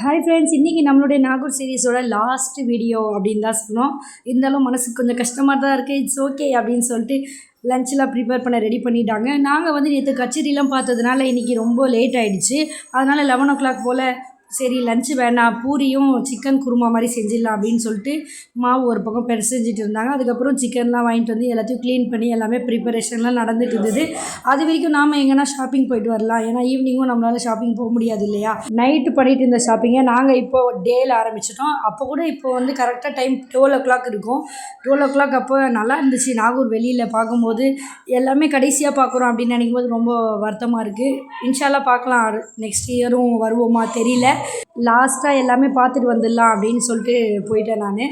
Hi friends, இன்றைக்கி நம்மளுடைய Nagore சீரீஸோட last video அப்படின்னு தான் சொன்னோம். இருந்தாலும் மனசுக்கு கொஞ்சம் கஷ்டமாக தான் இருக்குது. இட்ஸ் ஓகே அப்படின்னு சொல்லிட்டு லஞ்செலாம் ப்ரிப்பேர் பண்ண ரெடி பண்ணிட்டாங்க. நாங்கள் வந்து நேற்று கச்சேரிலாம் பார்த்ததுனால இன்றைக்கி ரொம்ப லேட் ஆகிடுச்சு. அதனால் 11 போல் சரி லஞ்சு வேணாம், பூரியும் சிக்கன் குருமா மாதிரி செஞ்சிடலாம் அப்படின்னு சொல்லிட்டு மாவு ஒரு பக்கம் செஞ்சுட்டு இருந்தாங்க. அதுக்கப்புறம் சிக்கன்லாம் வாங்கிட்டு வந்து எல்லாத்தையும் க்ளீன் பண்ணி எல்லாமே ப்ரிப்பரேஷன்லாம் நடந்துட்டு இருந்தது. அது வரைக்கும் நாம் எங்கன்னா ஷாப்பிங் போயிட்டு வரலாம், ஏன்னா ஈவினிங்கும் நம்மளால் ஷாப்பிங் போக முடியாது இல்லையா. நைட்டு பண்ணிட்டு இருந்த ஷாப்பிங்கை நாங்கள் இப்போ டேயில் ஆரம்பிச்சிட்டோம். அப்போ கூட இப்போ வந்து கரெக்டாக டைம் 12 இருக்கும். 12 அப்போ நல்லா இருந்துச்சு. நாகூர் வெளியில் பார்க்கும்போது எல்லாமே கடைசியாக பார்க்குறோம் அப்படின்னு நினைக்கும் போது ரொம்ப வருத்தமாக இருக்குது. இன்ஷால்லா பார்க்கலாம், நெக்ஸ்ட் இயரும் வருவோமா தெரியல. லாஸ்ட்டாக எல்லாமே பார்த்துட்டு வந்துடலாம் அப்படின்னு சொல்லிட்டு போயிட்டேன் நான்.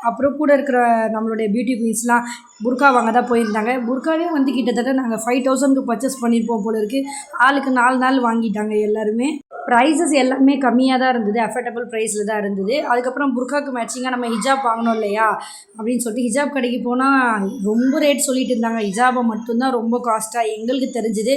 அப்புறம் கூட இருக்கிற நம்மளுடைய பியூட்டி குயின்ஸ்லாம் புர்கா வாங்க தான் போயிருந்தாங்க. புர்காவே வந்து கிட்டத்தட்ட நாங்கள் 5000க்கு பர்ச்சேஸ் பண்ணியிருப்போம் போல இருக்குது. ஆளுக்கு 4 நாள் வாங்கிட்டாங்க எல்லாருமே. ப்ரைஸஸ் எல்லாமே கம்மியாக தான் இருந்தது, அஃபோர்டபுள் ப்ரைஸில் தான் இருந்தது. அதுக்கப்புறம் புர்காவுக்கு மேட்சிங்காக நம்ம ஹிஜாப் வாங்கணும் இல்லையா அப்படின்னு சொல்லிட்டு ஹிஜாப் கடைக்கு போனால் ரொம்ப ரேட் சொல்லிட்டு இருந்தாங்க. ஹிஜாபை மட்டும்தான் ரொம்ப காஸ்ட்டாக எங்களுக்கு தெரிஞ்சுது.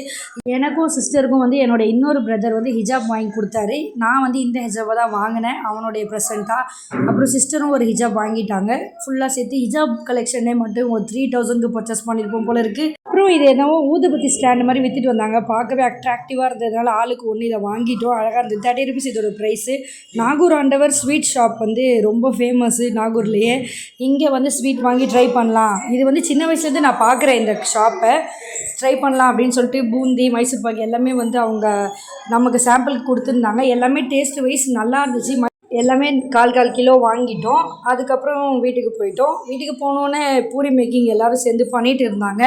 எனக்கும் சிஸ்டருக்கும் வந்து என்னோடய இன்னொரு பிரதர் வந்து ஹிஜாப் வாங்கி கொடுத்தாரு. நான் வந்து இந்த ஹிஜாபை தான் வாங்கினேன் அவனுடைய ப்ரெசென்ட்டாக. அப்புறம் சிஸ்டரும் ஒரு ஹிஜாப் வாங்கிட்டாங்க. ஃபுல்லாக சேர்த்து ஹிஜாப் கலெக்ஷனே மட்டும் ஒரு 3000க்கு பர்ச்சேஸ் பண்ணியிருப்போம் போல இருக்குது. அப்புறம் இது என்னவோ ஊதுபத்தி ஸ்டாண்டு மாதிரி விற்றுட்டு வந்தாங்க. பார்க்கவே அட்ராக்டிவாக இருந்ததுனால ஆளுக்கு ஒன்று இதை வாங்கிட்டோம். அழகாக இருந்தது. 30 rupees இதோட ப்ரைஸு. நாகூர் ஆண்டவர் ஸ்வீட் ஷாப் வந்து ரொம்ப ஃபேமஸ்ஸு நாகூர்லேயே. இங்கே வந்து ஸ்வீட் வாங்கி ட்ரை பண்ணலாம். இது வந்து சின்ன வயசுலேருந்து நான் பார்க்குறேன் இந்த ஷாப்பை. ட்ரை பண்ணலாம் அப்படின்னு சொல்லிட்டு பூந்தி, மைசூர் பாக்கு எல்லாமே வந்து அவங்க நமக்கு சாம்பிளுக்கு கொடுத்துருந்தாங்க. எல்லாமே டேஸ்ட் வைஸ் நல்லா இருந்துச்சு. எல்லாமே 1/4 கிலோ வாங்கிட்டோம். அதுக்கப்புறம் வீட்டுக்கு போயிட்டோம். வீட்டுக்கு போனோன்னே பூரி மேக்கிங் எல்லோரும் சேர்ந்து பண்ணிகிட்டு இருந்தாங்க.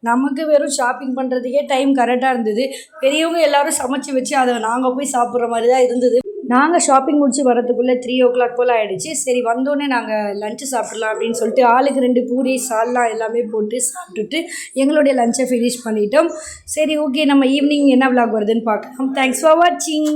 நமக்கு வெறும் ஷாப்பிங் பண்ணுறதுக்கே டைம் கரெக்டாக இருந்தது. பெரியவங்க எல்லோரும் சமைச்சு வச்சு அதை நாங்கள் போய் சாப்பிட்ற மாதிரி தான் இருந்தது. நாங்கள் ஷாப்பிங் முடிச்சு வரதுக்குள்ளே 3 போல் ஆகிடுச்சு. சரி வந்தோடனே நாங்கள் லஞ்சு சாப்பிட்லாம் அப்படின்னு சொல்லிட்டு ஆளுக்கு 2 பூரி சால்னா எல்லாமே போட்டு சாப்பிட்டுட்டு எங்களுடைய லஞ்சை ஃபினிஷ் பண்ணிட்டோம். சரி ஓகே, நம்ம ஈவினிங் என்ன விலாக் வருதுன்னு பார்க்கலாம். தேங்க்ஸ் ஃபார் வாட்சிங்.